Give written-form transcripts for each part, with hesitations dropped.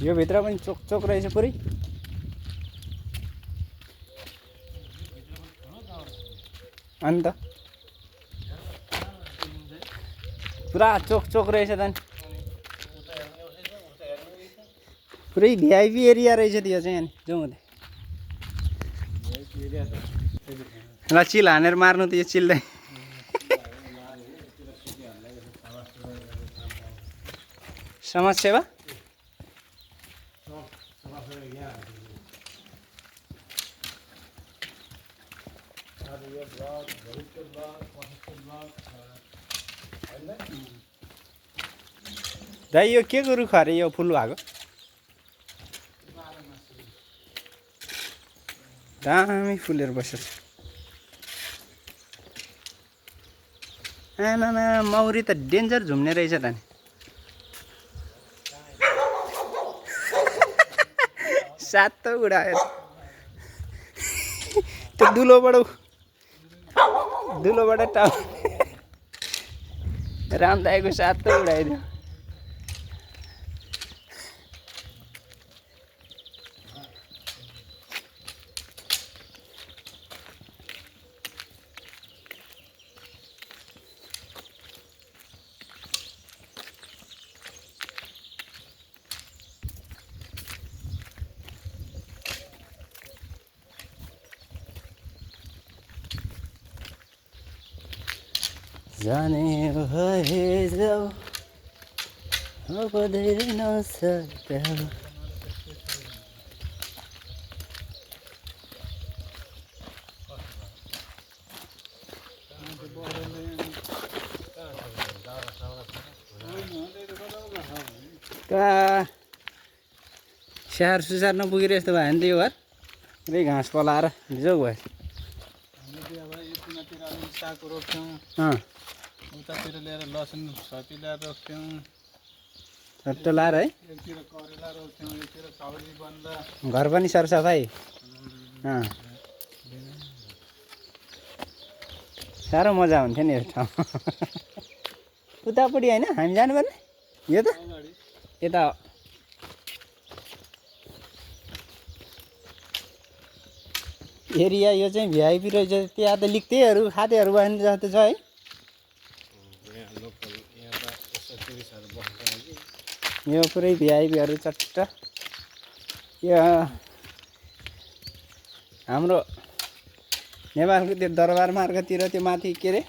यो भित्र पनि चोक चोक रहेछ पुरै। अन्त पुरा चोक चोक रहेछ त नि। पुरै भिआइपी एरिया रहेछ त्यो चाहिँ अनि जाउँ त। ल चिल हानेर मार्नु त यो चिललाई। समाजसेवा दाइ यो के को रुख अरे यो फुल भएको? दामी फुलेर बसेछ। आमामा मौरी त डेन्जर झुम्ने रहेछ त नि। सातो उडायो त्यो दुलोबाट टाउ रामदाईको सातो उडाइदियो। जाने भए जाऊ अब धेरै नसक्दा। कहाँ स्याहार सुसार नपुगेर यस्तो भयो भने त यो घर पुरै घाँस पलाएर बिजोग भयो। उतातिर ल्याएर लसुन छपी ल्याएर रोप्थ्यौँ। छट्ट लाएर है एकतिर करेला रोप्थ्यौँ, एकतिर चौरी बन्दा। घर पनि सरसफाइ। साह्रो मजा हुन्थ्यो नि यो ठाउँ। उतापट्टि होइन हामी जानुपर्ने यो त यता एरिया यो चाहिँ भिआइपी रहेछ। त्यहाँ त लिक्तेहरू खातेहरू भयो भने जस्तो छ है। यो पुरै भिआइपीहरू चट्ट। यो हाम्रो नेपालको त्यो दरबार मार्गतिर त्यो माथि के अरे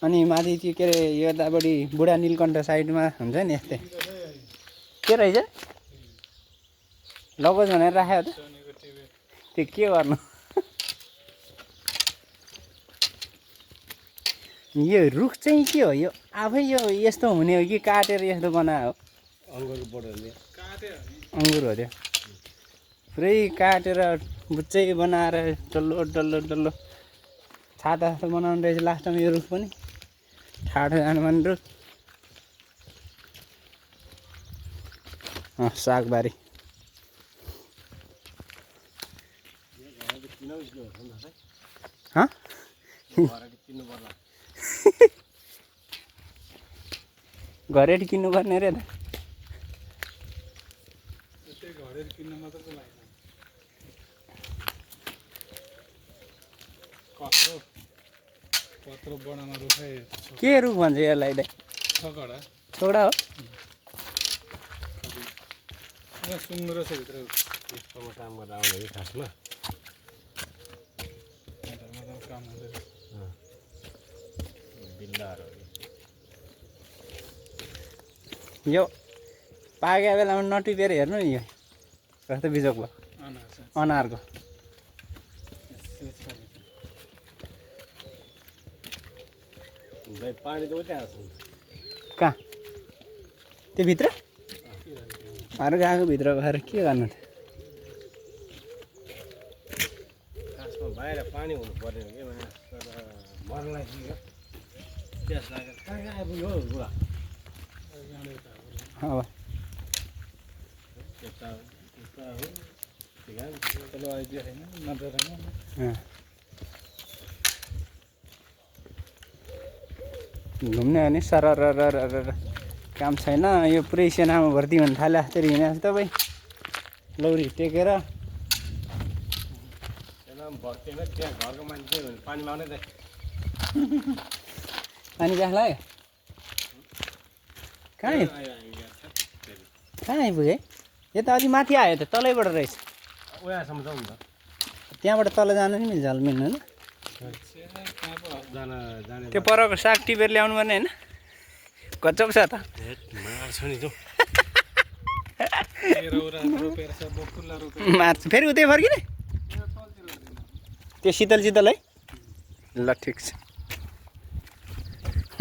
अनि माथि त्यो के अरे यतापट्टि बुढा नीलकण्ठ साइडमा हुन्छ नि यस्तै के रहेछ लगोज भनेर राख्यो त त्यो के गर्नु। यो रुख चाहिँ के हो? यो आफै यो यस्तो हुने हो कि काटेर यस्तो बनायो? अङ्गुर हो त्यो। पुरै काटेर बुच्चै बनाएर डल्लो डल्लो डल्लो छाता जस्तो बनाउनु रहेछ लास्टमा यो रुख पनि। ठाडो जानु भने रुख। सागबारी घरेटी किन्नु पर्ने रे त। के रुख भन्छ यसलाई दाइ? छोडा हो। सुँगुर छ भित्र काम गर्दा आउने खासमा काम हुँदैन। बिल्लाहरू यो पाकेको बेलामा नटिपेर हेर्नु नि यो कस्तो बिजोग भयो अनारको। पानी त उता कहाँ त्यो भित्र अरू गएको भित्र भएर के गर्नु त? खासमा बाहिर पानी हुनु पर्ने हो कि मर्नलाई त्यस लागेर कहाँ कहाँ आइपुग्यो बुढा? अब घुम्ने हो नि सरर काम छैन यो पुरै सेनामा भर्ती हुन थाल्यो फेरि हिँडे जस्तो तपाईँ लौरी टेकेर भर्ती होइन त्यहाँ घरको मान्छे भने पानीमा आउने त पानी ग्यास लाग्यो कहाँ आइपुगे यो त अलि माथि आयो त तलैबाट रहेछ उयासम्म जाउँ न त्यहाँबाट तल जानु नि मिल्छ मिल्नु होइन जाने त्यो परको साग टिपेर ल्याउनु पर्ने होइन गजब छ त मार्छ नि जाउँ मार्छ फेरि उतै फर्किने त्यो शीतल शीतल है ल ठिक छ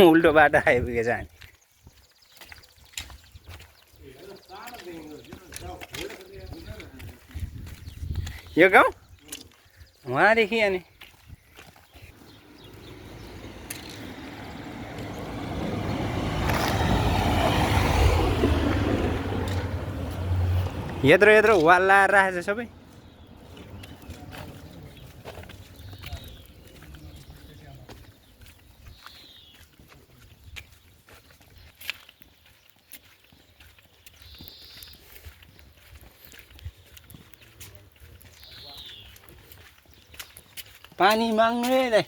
उल्टो बाटो आइपुगेछ हामी यो गाउँ उहाँदेखि अनि यत्रो यत्रो वाल लाएर राखेको छ सबै पानी माग्नु है दाइ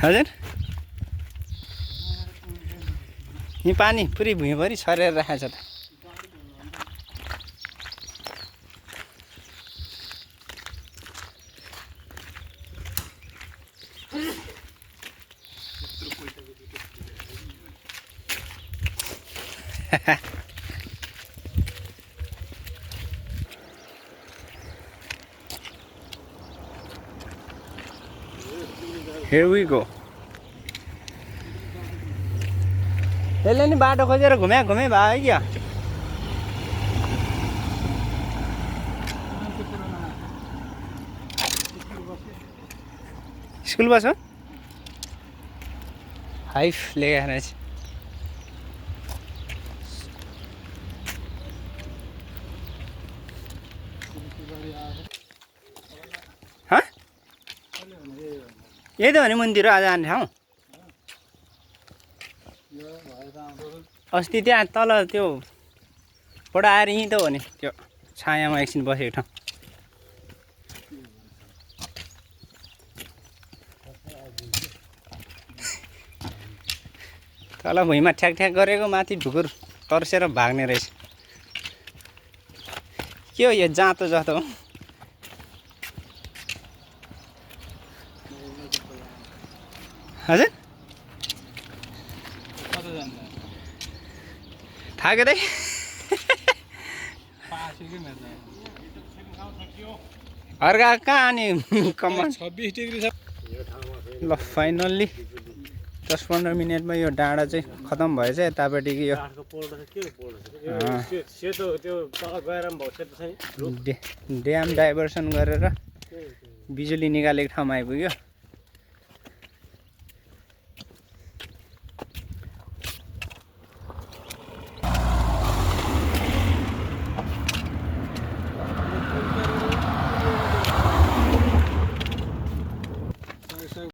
हजुर यी पानी पुरै भुइँभरि छरेर राखेको छ त Here we go. यसले नि बाटो खोजेर घुमे भयो क्या स्कुल बस हो हाइफ लेखेर रहेछ यही त हो नि मन्दिर आज जाने ठाउँ अस्ति त्यहाँ तल त्यो बाट आएर यहीँ त हो नि त्यो छायामा एकछिन बसेको ठाउँ तल भुइँमा ठ्याक ठ्याक गरेको माथि ढुकुर तर्सेर भाग्ने रहेछ के हो यो जाँतो जस्तो हो हजुर थाहा दाइ अर्का कहाँ अनि कमान 26 डिग्री छ ल फाइनल्ली 10-15 मिनटमा यो डाँडा चाहिँ खतम भएछ यतापट्टि कि यो सेतो त्यो तल गएर पनि सेतो छ नि ड्याम डाइभर्सन गरेर बिजुली निकालेको ठाउँमा आइपुग्यो